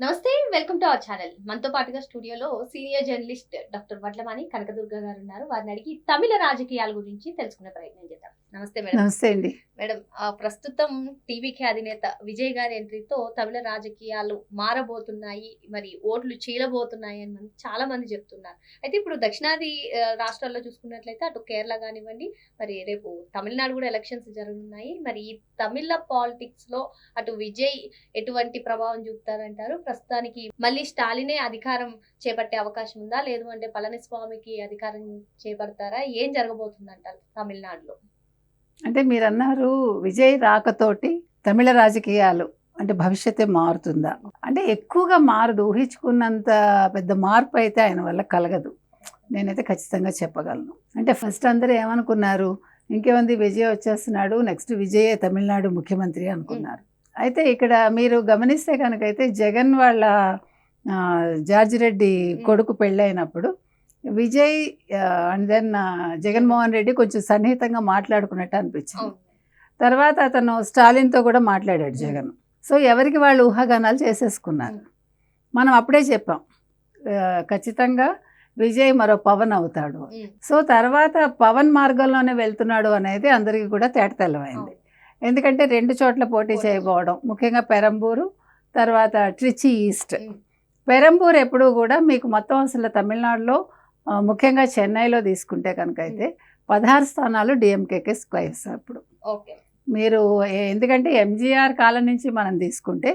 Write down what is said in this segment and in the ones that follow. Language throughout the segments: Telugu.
నమస్తే, వెల్కమ్ టు అవర్ ఛానల్. మనతో పాటుగా స్టూడియోలో senior journalist doctor Vadlamani Kanakadurga గారు ఉన్నారు. వారిని అడిగి తమిళ రాజకీయాల గురించి తెలుసుకునే ప్రయత్నం చేద్దాం. నమస్తే మేడం. నమస్తే అండి. మేడం, ప్రస్తుతం టీవీకే అధినేత విజయ్ గారి ఎంట్రీతో తమిళ రాజకీయాలు మారబోతున్నాయి, మరి ఓట్లు చీలబోతున్నాయి అని చాలా మంది చెప్తున్నారు. అయితే ఇప్పుడు దక్షిణాది రాష్ట్రాల్లో చూసుకున్నట్లయితే అటు కేరళ కానివ్వండి, మరి రేపు తమిళనాడు కూడా ఎలక్షన్స్ జరగనున్నాయి. మరి ఈ తమిళ పాలిటిక్స్ లో అటు విజయ్ ఎటువంటి ప్రభావం చూపుతారంటారు? ప్రస్తుతానికి మళ్ళీ స్టాలినే అధికారం చేపట్టే అవకాశం ఉందా, లేదు అంటే పళనిస్వామికి అధికారం చేపడతారా? ఏం జరగబోతుందంటారు తమిళనాడులో? అంటే మీరు అన్నారు విజయ్ రాకతోటి తమిళ రాజకీయాలు అంటే భవిష్యత్తే మారుతుందా అంటే ఎక్కువగా మారదు. ఊహించుకున్నంత పెద్ద మార్పు అయితే ఆయన వల్ల కలగదు, నేనైతే ఖచ్చితంగా చెప్పగలను. అంటే ఫస్ట్ అందరూ ఏమనుకున్నారు, ఇంకేముంది విజయ్ వచ్చేస్తున్నాడు, నెక్స్ట్ విజయే తమిళనాడు ముఖ్యమంత్రి అనుకున్నారు. అయితే ఇక్కడ మీరు గమనిస్తే కనుకైతే జగన్ వాళ్ళ జార్జి రెడ్డి కొడుకు పెళ్ళైనప్పుడు విజయ్ అండ్ దెన్ జగన్మోహన్ రెడ్డి కొంచెం సన్నిహితంగా మాట్లాడుకున్నట్టు అనిపించింది. తర్వాత అతను స్టాలిన్తో కూడా మాట్లాడాడు జగన్. సో ఎవరికి వాళ్ళు ఊహాగానాలు చేసేసుకున్నారు. మనం అప్పుడే చెప్పాం ఖచ్చితంగా విజయ్ మరో పవన్ అవుతాడు. సో తర్వాత పవన్ మార్గంలోనే వెళ్తున్నాడు అనేది అందరికీ కూడా తేటతెల్లమైంది. ఎందుకంటే 2 చోట్ల పోటీ చేయబోవడం, ముఖ్యంగా పెరంబూరు, తర్వాత ట్రిచి ఈస్ట్. పెరంబూరు ఎప్పుడూ కూడా మీకు మొత్తం అసలు తమిళనాడులో ముఖ్యంగా చెన్నైలో తీసుకుంటే కనుక అయితే 16 స్థానాలు డిఎంకేకే స్క్వైర్స్. అప్పుడు మీరు ఎందుకంటే ఎంజీఆర్ కాలం నుంచి మనం తీసుకుంటే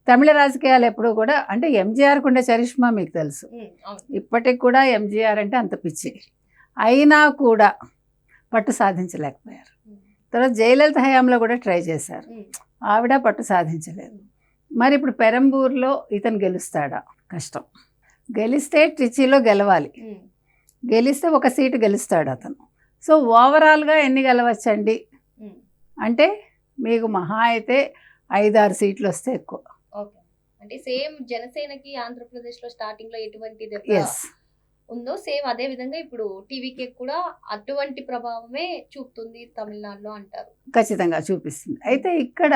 తమిళ రాజకీయాలు ఎప్పుడూ కూడా అంటే ఎంజీఆర్కు ఉండే చరిష్మా మీకు తెలుసు. ఇప్పటికి కూడా ఎంజీఆర్ అంటే అంత పిచ్చి, అయినా కూడా పట్టు సాధించలేకపోయారు. తర్వాత జయలలిత హయాంలో కూడా ట్రై చేశారు, ఆవిడ పట్టు సాధించలేదు. మరి ఇప్పుడు పెరంబూర్లో ఇతను గెలుస్తాడా? కష్టం. గెలిస్తే ట్రిచిలో గెలవాలి, గెలిస్తే ఒక సీటు గెలుస్తాడు అతను. సో ఓవరాల్గా ఎన్ని గెలవచ్చండి అంటే మీకు మహా అయితే 5-6 సీట్లు వస్తే ఎక్కువ. అంటే సేమ్ జనసేనకి ఆంధ్రప్రదేశ్లో స్టార్టింగ్లో ఎటువంటి ఉందో సేమ్ అదే విధంగా ఇప్పుడు టీవీకే కూడా అటువంటి ప్రభావమే చూపుతుంది తమిళనాడులో అంటారు? ఖచ్చితంగా చూపిస్తుంది. అయితే ఇక్కడ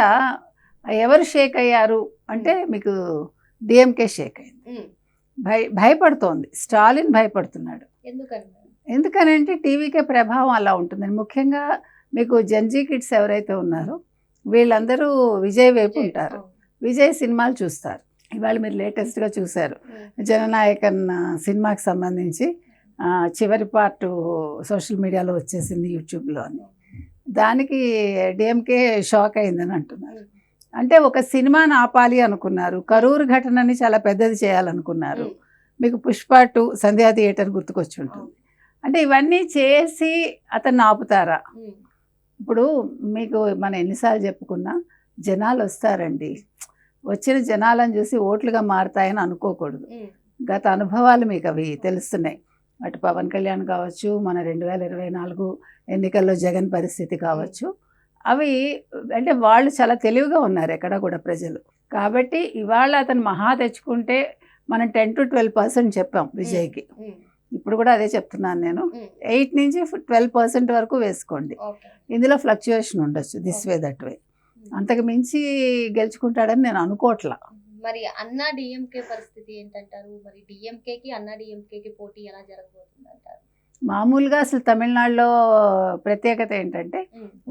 ఎవరు షేక్ అయ్యారు అంటే మీకు డిఎంకే షేక్ అయింది, భయపడుతోంది. స్టాలిన్ భయపడుతున్నాడు. ఎందుకనంటే టీవీకే ప్రభావం అలా ఉంటుందని. ముఖ్యంగా మీకు జంజీ కిడ్స్ ఎవరైతే ఉన్నారో వీళ్ళందరూ విజయ్ వైపు ఉంటారు, విజయ్ సినిమాలు చూస్తారు. ఇవాళ మీరు లేటెస్ట్గా చూశారు జననాయకన్ సినిమాకి సంబంధించి చివరి పార్ట్ సోషల్ మీడియాలో వచ్చేసింది, యూట్యూబ్లో. దానికి డిఎంకే షాక్ అయిందని అంటున్నారు. అంటే ఒక సినిమాని ఆపాలి అనుకున్నారు, కరూరు ఘటనని చాలా పెద్దది చేయాలనుకున్నారు. మీకు పుష్ప 2 సంధ్యా థియేటర్ గుర్తుకొచ్చి ఉంటుంది. అంటే ఇవన్నీ చేసి అతన్ని ఆపుతారా? ఇప్పుడు మీకు మనం ఎన్నిసార్లు చెప్పుకున్నా జనాలు వస్తారండి, వచ్చిన జనాలను చూసి ఓట్లుగా మారుతాయని అనుకోకూడదు. గత అనుభవాలు మీకు అవి తెలుస్తున్నాయి. అటు పవన్ కళ్యాణ్ కావచ్చు, మన 2024 ఎన్నికల్లో జగన్ పరిస్థితి కావచ్చు, అవి అంటే వాళ్ళు చాలా తెలివిగా ఉన్నారు ఎక్కడ కూడా ప్రజలు. కాబట్టి ఇవాళ అతను మహా తెచ్చుకుంటే మనం 10 to 12% చెప్పాం విజయ్కి. ఇప్పుడు కూడా అదే చెప్తున్నాను నేను, 8 నుంచి 12% వరకు వేసుకోండి. ఇందులో ఫ్లక్చుయేషన్ ఉండొచ్చు దిస్ వే దట్ వే. అంతకు మించి గెలుచుకుంటాడని నేను అనుకోవట్లా. మరి అన్నా డిఎంకే పరిస్థితి ఏంటంటారు? మరి డిఎంకేకి అన్నా డిఎంకేకి పోటీ ఎలా జరగబోతుంది అంటారు? మామూలుగా అసలు తమిళనాడులో ప్రత్యేకత ఏంటంటే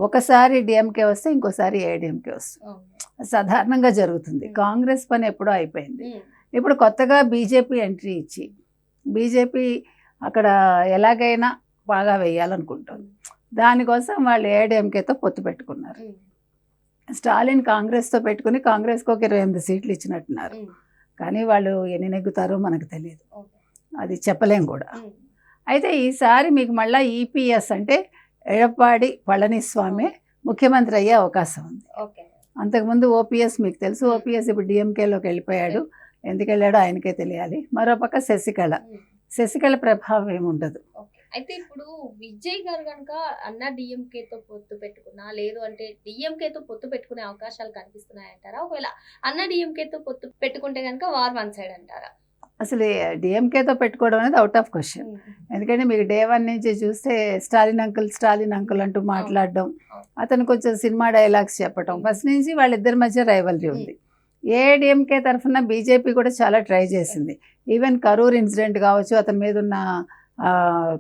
ఒకసారి డిఎంకే వస్తే ఇంకోసారి ఏడిఎంకే వస్తుంది, సాధారణంగా జరుగుతుంది. కాంగ్రెస్ పని ఎప్పుడో అయిపోయింది. ఇప్పుడు కొత్తగా బీజేపీ ఎంట్రీ ఇచ్చి బీజేపీ అక్కడ ఎలాగైనా బాగా వేయాలనుకుంటుంది. దానికోసం వాళ్ళు ఏడిఎంకేతో పొత్తు పెట్టుకున్నారు. స్టాలిన్ కాంగ్రెస్తో పెట్టుకుని కాంగ్రెస్కి ఒక 28 సీట్లు ఇచ్చినట్టున్నారు. కానీ వాళ్ళు ఎన్ని నెగ్గుతారో మనకు తెలియదు, అది చెప్పలేం కూడా. అయితే ఈసారి మీకు మళ్ళీ ఈపీఎస్ అంటే ఎడప్పాడి పళనిస్వామి ముఖ్యమంత్రి అయ్యే అవకాశం ఉంది. అంతకుముందు ఓపీఎస్ మీకు తెలుసు, ఓపీఎస్ ఇప్పుడు డిఎంకేలోకి వెళ్ళిపోయాడు. ఎందుకు వెళ్ళాడో ఆయనకే తెలియాలి. మరోపక్క శశికళ ప్రభావం ఏముండదు. అయితే ఇప్పుడు విజయ్ గారు కనుక అన్నా డిఎంకేతో పొత్తు పెట్టుకున్నా, లేదు అంటే డిఎంకేతో పొత్తు పెట్టుకునే అవకాశాలు కనిపిస్తున్నాయంటారా? ఒకవేళ అన్నా డిఎంకేతో పొత్తు పెట్టుకుంటే కనుక వార్ వన్ సైడ్ అంటారా? అసలు డిఎంకేతో పెట్టుకోవడం అనేది అవుట్ ఆఫ్ క్వశ్చన్. ఎందుకంటే మీకు డే 1 నుంచి చూస్తే స్టాలిన్ అంకుల్ అంటూ మాట్లాడడం, అతను కొంచెం సినిమా డైలాగ్స్ చెప్పడం, ఫస్ట్ నుంచి వాళ్ళిద్దరి మధ్య రైవల్రీ ఉంది. ఏఐడిఎంకే తరఫున బీజేపీ కూడా చాలా ట్రై చేసింది. ఈవెన్ కరూర్ ఇన్సిడెంట్ కావచ్చు, అతని మీద ఉన్న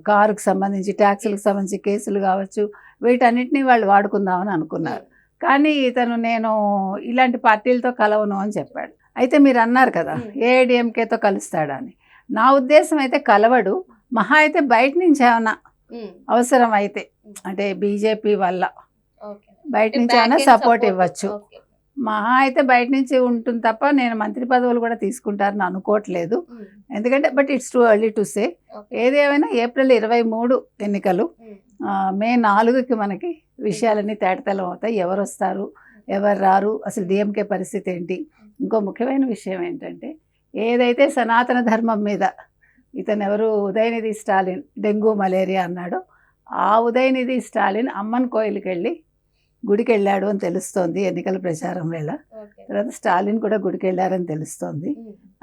కారుకు సంబంధించి ట్యాక్సులకు సంబంధించి కేసులు కావచ్చు, వీటన్నిటిని వాళ్ళు వాడుకుందామని అనుకున్నారు. కానీ ఇతను నేను ఇలాంటి పార్టీలతో కలవను అని చెప్పాడు. అయితే మీరు అన్నారు కదా ఏఐడిఎంకేతో కలుస్తాడని. నా ఉద్దేశం అయితే కలవడు. మహా అయితే బయట నుంచి ఏమన్నా అవసరం అయితే, అంటే బీజేపీ వల్ల బయట నుంచి ఏమైనా సపోర్ట్ ఇవ్వచ్చు. మహా అయితే బయట నుంచి ఉంటుంది తప్ప నేను మంత్రి పదవులు కూడా తీసుకుంటారని అనుకోవట్లేదు. ఎందుకంటే but it's too early to say. ఏదేమైనా ఏప్రిల్ 23 ఎన్నికలు, మే 4కి మనకి విషయాలన్నీ తేటతెల్లం అవుతాయి. ఎవరు వస్తారు, ఎవరు రారు, అసలు డిఎంకే పరిస్థితి ఏంటి. ఇంకో ముఖ్యమైన విషయం ఏంటంటే, ఏదైతే సనాతన ధర్మం మీద ఇతను ఎవరు ఉదయనిధి స్టాలిన్ డెంగ్యూ మలేరియా అన్నాడో, ఆ ఉదయనిధి స్టాలిన్ అమ్మన్ కోయిల్కి వెళ్ళి గుడికి వెళ్ళాడు అని తెలుస్తోంది ఎన్నికల ప్రచారం వేళ. తర్వాత స్టాలిన్ కూడా గుడికి వెళ్ళారని తెలుస్తోంది.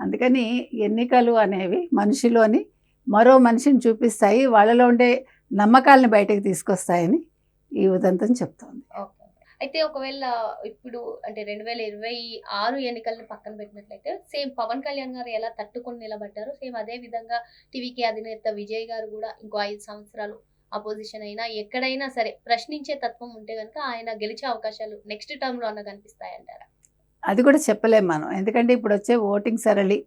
అందుకని ఎన్నికలు అనేవి మనిషిలోని మరో మనిషిని చూపిస్తాయి, వాళ్ళలో ఉండే నమ్మకాలని బయటకు తీసుకొస్తాయని ఈ ఉదంతం చెప్తోంది. అయితే ఒకవేళ ఇప్పుడు అంటే 2026 ఎన్నికలను పక్కన పెట్టినట్లయితే సేమ్ పవన్ కళ్యాణ్ గారు ఎలా తట్టుకొని నిలబడ్డారో సేమ్ అదే విధంగా టీవీకి అధినేత విజయ్ గారు కూడా ఇంకో 5 సంవత్సరాలు అపోజిషన్ అయినా ఎక్కడైనా సరే ప్రశ్నించే తత్వం ఉంటే కనుక ఆయన గెలిచే అవకాశాలు నెక్స్ట్ టర్మ్ లో అన్న కనిపిస్తాయంటారా? అది కూడా చెప్పలేము మనం. ఎందుకంటే ఇప్పుడు వచ్చే ఓటింగ్ సరళి,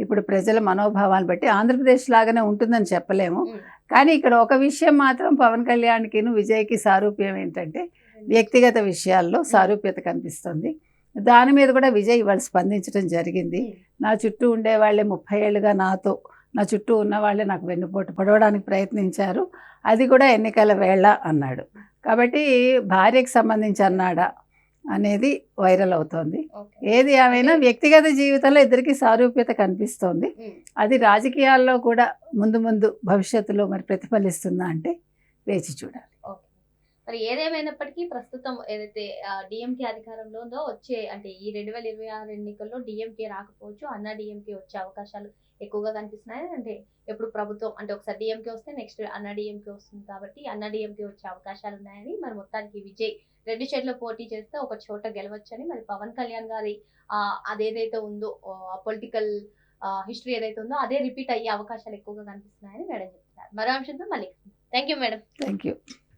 ఇప్పుడు ప్రజల మనోభావాన్ని బట్టి ఆంధ్రప్రదేశ్ లాగానే ఉంటుందని చెప్పలేము. కానీ ఇక్కడ ఒక విషయం మాత్రం పవన్ కళ్యాణ్కి విజయ్కి సారూప్యం ఏంటంటే వ్యక్తిగత విషయాల్లో సారూప్యత కనిపిస్తుంది. దాని మీద కూడా విజయ్ ఇవాళ స్పందించడం జరిగింది. నా చుట్టూ ఉండే వాళ్ళే 30 ఏళ్ళుగా నా చుట్టూ ఉన్న వాళ్ళే నాకు వెన్నుపోటు పడవడానికి ప్రయత్నించారు, అది కూడా ఎన్నికల వేళ అన్నాడు. కాబట్టి భార్యకి సంబంధించి అన్నాడా అనేది వైరల్ అవుతోంది. ఏది ఏమైనా వ్యక్తిగత జీవితంలో ఇద్దరికి సారూప్యత కనిపిస్తోంది. అది రాజకీయాల్లో కూడా ముందు భవిష్యత్తులో మరి ప్రతిఫలిస్తుందా అంటే వేచి చూడాలి. మరి ఏదేమైనప్పటికీ ప్రస్తుతం ఏదైతే డిఎంకే అధికారంలో ఉందో వచ్చే అంటే ఈ 2026 ఎన్నికల్లో డిఎంకే రాకపోవచ్చు, అన్నా డిఎంకే వచ్చే అవకాశాలు ఎక్కువగా కనిపిస్తున్నాయి. అంటే ఎప్పుడు ప్రభుత్వం అంటే ఒకసారి డిఎంకే వస్తే నెక్స్ట్ అన్నా డిఎంకే వస్తుంది కాబట్టి అన్నా డిఎంకే వచ్చే అవకాశాలు ఉన్నాయని, మరి మొత్తానికి విజయ్ 2 చోట్ల పోటీ చేస్తే ఒక చోట గెలవచ్చని, మరి పవన్ కళ్యాణ్ గారి అదేదైతే ఉందో పొలిటికల్ హిస్టరీ ఏదైతే ఉందో అదే రిపీట్ అయ్యే అవకాశాలు ఎక్కువగా కనిపిస్తున్నాయని మేడం చెప్తున్నారు. మరో అంశంతో మళ్ళీ thank you madam. Thank you.